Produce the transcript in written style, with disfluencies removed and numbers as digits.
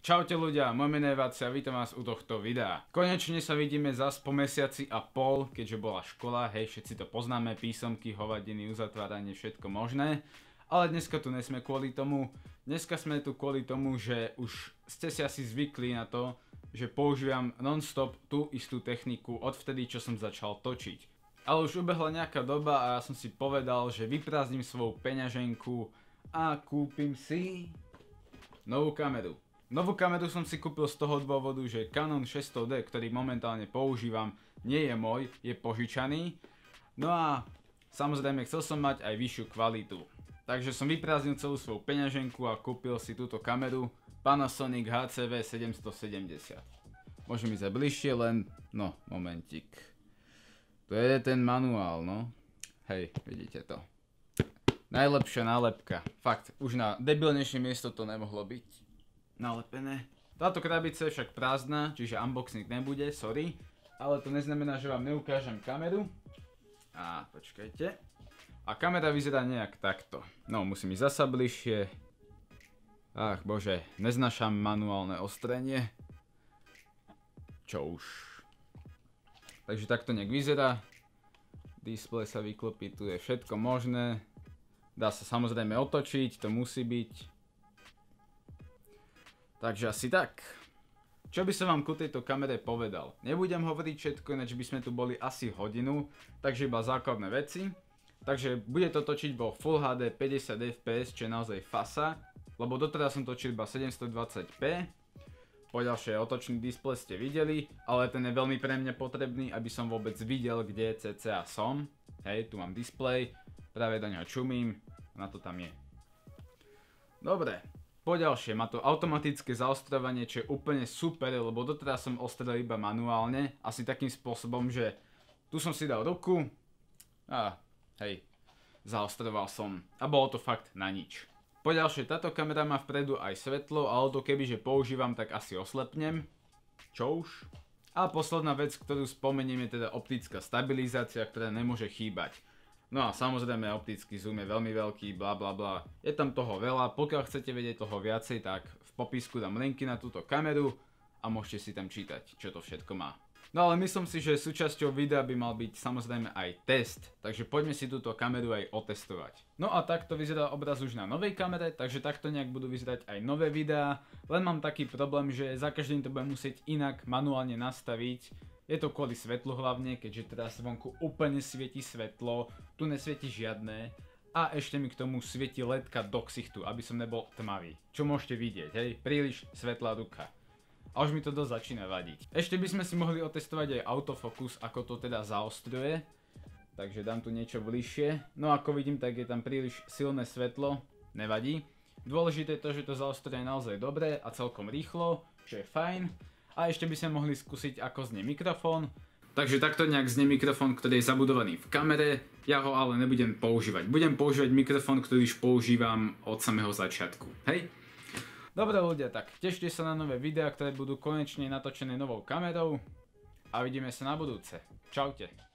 Čaute ľudia, moje meno je Váci a vítam vás u tohto videa. Konečne sa vidíme zas po mesiaci a pol, keďže bola škola, hej, všetci to poznáme, písomky, hovadiny, uzatváranie, všetko možné. Ale dneska tu nesme kvôli tomu, dneska sme tu kvôli tomu, že už ste si asi zvykli na to, že používam non-stop tú istú techniku odvtedy, čo som začal točiť. Ale už ubehla nejaká doba a ja som si povedal, že vyprázdnim svoju peňaženku a kúpim si novú kameru. Novú kameru som si kúpil z toho dôvodu, že Canon 600D, ktorý momentálne používam, nie je môj, je požičaný. No a samozrejme chcel som mať aj vyššiu kvalitu. Takže som vyprázdnil celú svoju peňaženku a kúpil si túto kameru Panasonic HCV 770. Môžem ísť aj bližšie, len no, momentík. To je ten manuál, no. Hej, vidíte to. Najlepšia nálepka. Fakt, už na debilnejšie miesto to nemohlo byť nalepené. Táto krabica je však prázdna, čiže unboxing nebude, sorry. Ale to neznamená, že vám neukážem kameru. A počkajte. A kamera vyzerá nejak takto. No, musím ísť zasa bližšie. Ach bože, neznášam manuálne ostrenie. Čo už. Takže takto nejak vyzerá. Displej sa vyklopí, tu je všetko možné. Dá sa samozrejme otočiť, to musí byť. Takže asi tak. Čo by som vám ku tejto kamere povedal? Nebudem hovoriť všetko, ináč by sme tu boli asi hodinu, takže iba základné veci. Takže bude to točiť vo Full HD 50 fps, čo je naozaj fasa, lebo doteraz som točil iba 720p. Poďalšie otočný displej ste videli, ale ten je veľmi pre mňa potrebný, aby som vôbec videl, kde cca som. Hej, tu mám displej, práve do neho čumím, na to tam je. Dobre. Poďalšie, má to automatické zaostrovanie, čo je úplne super, lebo doteraz som ostrel iba manuálne, asi takým spôsobom, že tu som si dal ruku a hej, zaostroval som a bolo to fakt na nič. Poďalšie, táto kamera má vpredu aj svetlo, ale to kebyže používam, tak asi oslepnem. Čo už? A posledná vec, ktorú spomeniem, je teda optická stabilizácia, ktorá nemôže chýbať. No a samozrejme optický zoom je veľmi veľký, bla bla bla. Je tam toho veľa, pokiaľ chcete vedieť toho viacej, tak v popisku dám linky na túto kameru a môžete si tam čítať, čo to všetko má. No ale myslím si, že súčasťou videa by mal byť samozrejme aj test, takže poďme si túto kameru aj otestovať. No a takto vyzerá obraz už na novej kamere, takže takto nejak budú vyzerať aj nové videá, len mám taký problém, že za každým to budem musieť inak manuálne nastaviť. Je to kvôli svetlu hlavne, keďže teraz vonku úplne svieti svetlo, tu nesvieti žiadne a ešte mi k tomu svieti ledka do ksichtu, aby som nebol tmavý. Čo môžete vidieť, hej, príliš svetlá ruka. A už mi to dosť začína vadiť. Ešte by sme si mohli otestovať aj autofokus, ako to teda zaostruje. Takže dám tu niečo bližšie. No ako vidím, tak je tam príliš silné svetlo, nevadí. Dôležité je to, že to zaostruje naozaj dobre a celkom rýchlo, čo je fajn. A ešte by sme mohli skúsiť, ako znie mikrofón. Takže takto nejak znie mikrofón, ktorý je zabudovaný v kamere. Ja ho ale nebudem používať. Budem používať mikrofón, ktorý už používam od samého začiatku. Hej? Dobre ľudia, tak tešte sa na nové videá, ktoré budú konečne natočené novou kamerou. A vidíme sa na budúce. Čaute.